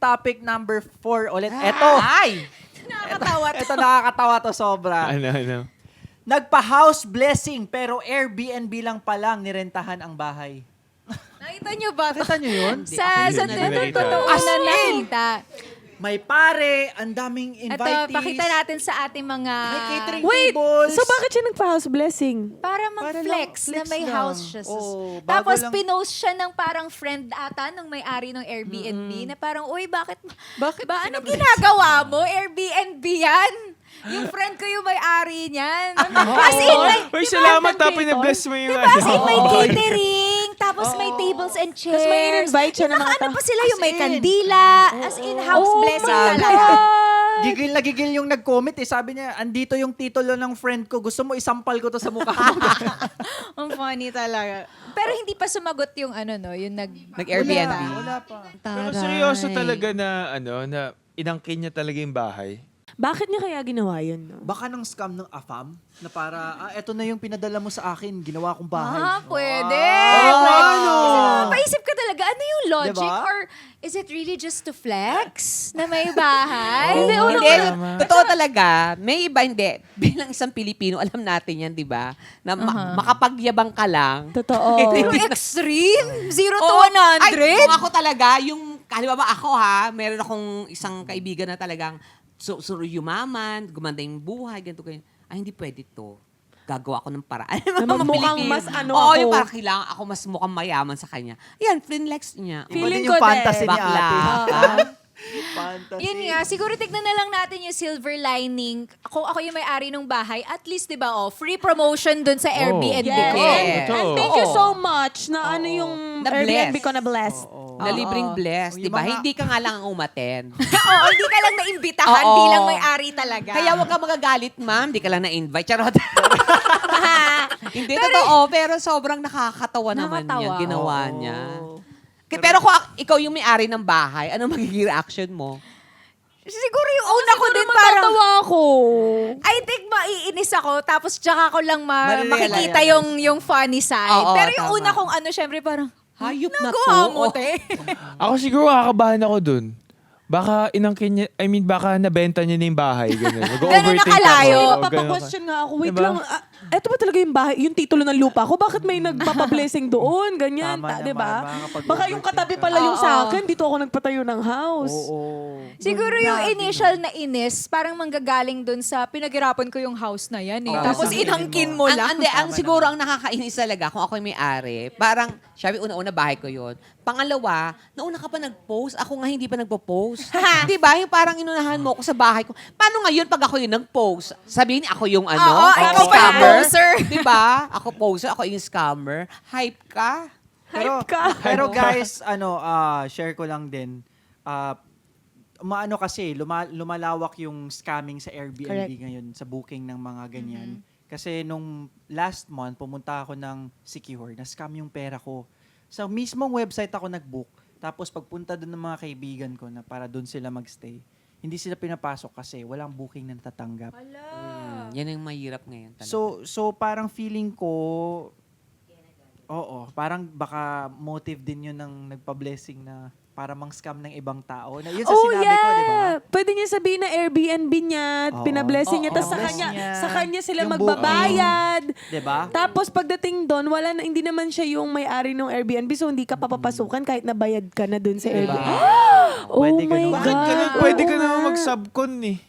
topic number 4 ulit. Eto. Ay! Nakakatawa to. Ito nakakatawa to sobra. Ano? Nagpa-house blessing pero Airbnb lang palang nirentahan ang bahay. Nakita nyo ba? Nakita nyo yun? Sa Hindi ko nakita. totoo As na in! nakita. May pare, ang daming Ito, invitees. pakita natin sa ating mga... May catering Wait, tables. so bakit siya nagpa-house blessing? Para Para mag-flex lang, na may flex house lang. siya. Oo, bago Tapos lang. pinost siya ng parang friend ata ng may-ari ng Airbnb na parang, uy, bakit ba? Anong ginagawa mo? Airbnb yan? Yung friend ko yung may-ari niyan. As in, like, Uy, diba? salamat ha, pinabless mo yung Diba? As in, may ano. catering, tapos may tables and chairs. Tapos may in-invite siya ng mga Ano tao. pa sila yung may As in. kandila. As in, house blessing talaga. Gigil na gigil yung nag-comment eh. Sabi niya, andito yung titulo ng friend ko. Gusto mo isampal ko to sa mukha mo. Ang funny talaga. Pero hindi pa sumagot yung ano no, yung Nag-Airbnb. Wala pa. Pero seryoso talaga na, na inangkin niya talaga yung bahay. Bakit niya kaya ginawa yun? No? Baka ng scam ng AFAM na para, eto na yung pinadala mo sa akin. Ginawa kong bahay. Pwede. Oo, Pwede. ano? Kasi paisip ka talaga, ano yung logic? Diba? Or is it really just to flex na may bahay? Hindi, Oo, Hindi, tama. totoo talaga. May iba hindi. Bilang isang Pilipino, alam natin yan, di ba? Na makapagyabang ka lang. Totoo. Pero extreme? 0 to Oo. 100? Ay, kung ako talaga, yung, halimbawa ako ha, meron akong isang kaibigan na talagang yumaman, gumanda yung buhay, ganito, ganyan. Ay, hindi pwede to. Gagawa ko ng paraan. Na mukhang mas ano Oo, ako. yung parang kailangan ako mas mukhang mayaman sa kanya. Yan, flinlex niya. Iba Feeling din yung ko din. fantasy ni Bakla. ate. Fantasy. Yun nga, siguro tignan na lang natin yung silver lining. Kung ako yung may-ari ng bahay, at least, di ba, free promotion dun sa Airbnb Yes. ko. Yes. And thank you so much na ano yung Na-bless. Airbnb ko na blessed. Na libreng blessed, di ba? Yung mga- Hindi ka nga lang ang umaten. Oo, hindi ka lang naimbitahan Oo. bilang may-ari talaga. Kaya huwag ka magagalit, ma'am. Hindi ka lang na-invite. Charot. Hindi, totoo. Pero sobrang nakakatawa naman Nakakatawa. yan. Ginawa Oo. niya. Pero kung ikaw yung may-ari ng bahay, ano magiging reaction mo? Siguro yung una ko din parang, Tatawa ako. I think maiinis ako, tapos tsaka ko lang Marirealize. makikita yung funny side. Oo, pero yung tama. una kong ano, syempre parang, Hayop na to. nagawa mo, te. Ako siguro kakabahan ako dun. Baka inangkin niya, baka nabenta niya na yung bahay. Ganun. Ganun na kalayo. Oo, ganun ka. Papapquestion nga ako, wait Diba? lang, eto ba talaga yung bahay, yung titulo ng lupa ko? Bakit may nagpapablessing doon? Ganyan, Tama di ba? naman, makakapag-overthink Baka yung katabi ka. pala yung Oo. sa akin, dito ako nagpatayo ng house. Oo. Siguro yung initial na inis, parang manggagaling dun sa pinaghirapan ko yung house na yan eh. Oo, Tapos sabihin inangkin mo. mo lang. Ang siguro ang nakakainis talaga kung ako yung may-ari, parang, sabi, una-una bahay ko yun. Pangalawa, nauna ka pa nag-post, ako nga hindi pa nagpo-post. Di ba? Yung parang inunahan mo ako sa bahay ko. Paano ngayon pag ako yung nag-post? Sabihin, ako yung ano? Oo, ikaw pa yung poser. Di ba? Ako poser, ako yung scammer. Hype ka? Hype ka. Pero guys, share ko lang din. Maano kasi, lumalawak yung scamming sa Airbnb Correct. ngayon sa booking ng mga ganyan. Kasi nung last month, pumunta ako ng Secure, na-scam yung pera ko. Sa mismong website ako nag-book. Tapos pagpunta doon ng mga kaibigan ko na para doon sila magstay, hindi sila pinapasok kasi walang booking na natatanggap. Yan ang mahirap ngayon talaga. So parang feeling ko, oo, parang baka motive din yun ng nagpa-blessing na para mang-scam ng ibang tao. Na, yun sa Oh, sinabi ko, di ba? yeah. Pwede niya sabihin na Airbnb niya, Oo. pinablessing niya, Oo, tapos bless niya. sa kanya sila Yung magbabayad. Di ba? Tapos pagdating doon, hindi naman siya yung may-ari ng Airbnb, so hindi ka papapasukan kahit nabayad ka na doon sa Diba? Airbnb. Oh Pwede my ganun. God. Bakit ganun? Pwede ka Oo naman nga. mag-subcon eh.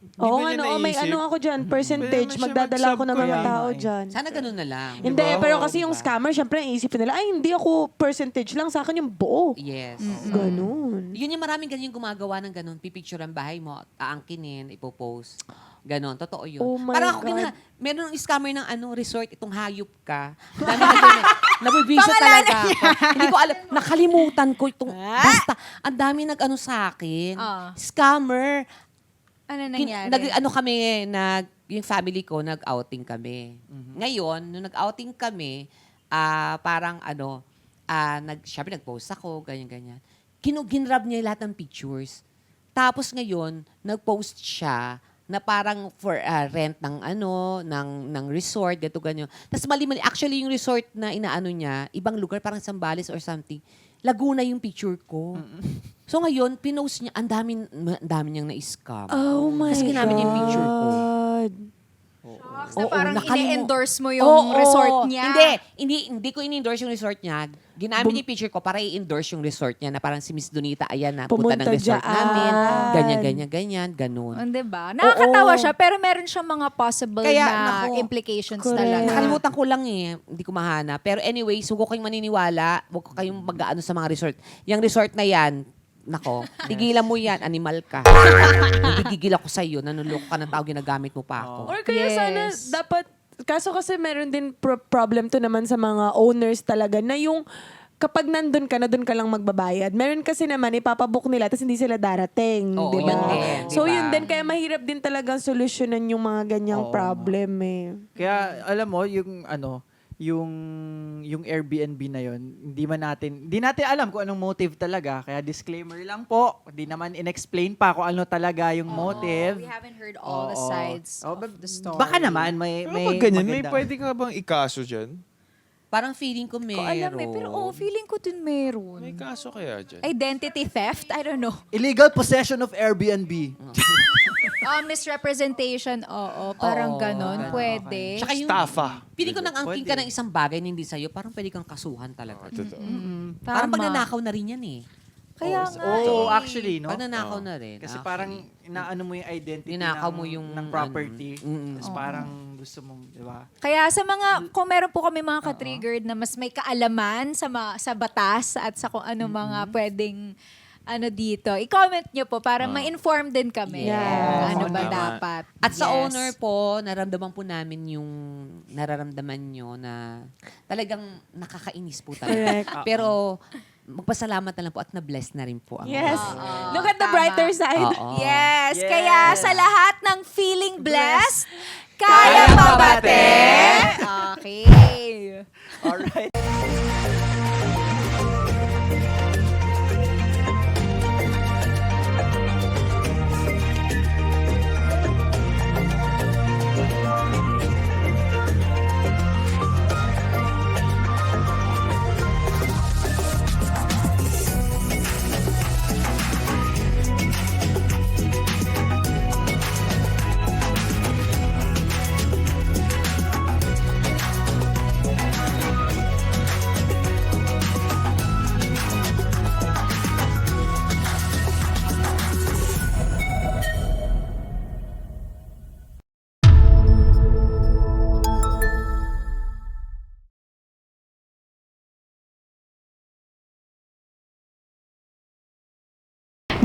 Di Oo ba nga, niya no, may naisip? ano ako dyan, percentage, Pwede naman siya magdadala ako ng mga mag-sub tao kaya. dyan. Sana ganun na lang. Hindi, Diba? pero kasi yung scammer, syempre, iisipin nila, ay, hindi ako percentage lang, sa akin yung buo. Yes. Ganun. Yun yung maraming ganyan gumagawa ng ganun. Pipicture ang bahay mo, aangkinin, ipopost. Ganon, totoo yun. Oh my Parang ako God. meron ng scammer ng resort, itong hayop ka. Dami na ganyan. Nabibisa talaga ako. Hindi ko alam, nakalimutan ko itong, basta, ang dami nag-ano sa akin. Scammer. Ano nangyari? Yung family ko, nag-outing kami. Ngayon, nung nag-outing kami, parang syempre nag-post ako, ganyan-ganyan. Ginrab niya lahat ng pictures. Tapos ngayon, nag-post siya na parang for rent ng resort, ganito, ganyan. Tapos mali-mali. Actually, yung resort na inaano niya, ibang lugar, parang Zambales or something. Laguna yung picture ko. So ngayon, pinost niya, ang dami niyang na-scam. Oh my Kasi ginamit niya yung picture ko. God. Na parang nakalimu- ini-endorse mo yung resort niya. Hindi ko in-endorse yung resort niya. Ginamit niya yung picture ko para i-endorse yung resort niya na parang si Miss Donita, ayan na, punta ng Pumunta resort dyan. namin. Ganyan, ganun. Diba? Nakakatawa siya, pero meron siyang mga possible Kaya, na naku, implications correct. talaga. Nakalimutan ko lang hindi ko mahana. Pero anyway, so huwag kayong maniniwala, huwag kayong mag-ano sa mga resort. Yung resort na yan, nako, tigilan mo yan, animal ka. Gigigil ako sa'yo, nanuloko ka ng tao, ginagamit mo pa ako. Or kaya Yes. sana dapat, kaso kasi meron din problem to naman sa mga owners talaga na yung kapag nandun ka, na dun ka lang magbabayad. Meron kasi naman, ipapabook nila tapos hindi sila darating. Oo, di ba? yun din, So di ba? yun din, kaya mahirap din talagang solusyonan yung mga ganyang Oo, problem eh. Kaya alam mo yung Airbnb na yon, hindi natin alam kung anong motive talaga. Kaya disclaimer lang po, hindi naman inexplain pa kung ano talaga yung motive. We haven't heard all the Oo. sides Oh, of the story. Baka naman may Pero pag ganyan, may maganda. pwede ka bang ikaso dyan? Parang feeling ko meron. Ko alam pero feeling ko din meron. May kaso kaya dyan? Identity theft? I don't know. Illegal possession of Airbnb. Misrepresentation, parang Oo, ganon. ganun, Pwede. Tsaka yung, Estafa. feeling ko nang angking ka Pwede. ng isang bagay na hindi sa'yo, parang pwede kang kasuhan talaga. Totoo. Parang Tama. pagnanakaw na rin yan eh. Kaya nga Oh, eh. actually, no? Pagnanakaw na rin. Kasi actually. parang inaano mo yung identity Ninakaw ng, mo yung, ng property. ano, Tapos parang gusto mong, di ba? Kaya sa mga, kung meron po kami mga ka-triggered na mas may kaalaman sa batas at sa kung ano mga pwedeng dito, i-comment nyo po para ma-inform din kami. Yes. Ano ba Tama. dapat. At sa Yes. owner po, naramdaman po namin yung nararamdaman nyo na talagang nakakainis po talaga. Correct. Pero magpasalamat na lang po at na-bless na rin po. Ang Yes. Oo, Look at the tama. brighter side. Oo. Yes. Yes. Kaya sa lahat ng feeling blessed, kaya pa ba, te? Okay. Alright.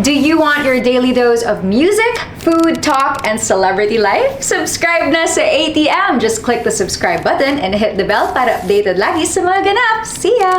Do you want your daily dose of music, food, talk, and celebrity life? Subscribe na sa ATM! Just click the subscribe button and hit the bell para updated lagi sa mga ganap. See ya!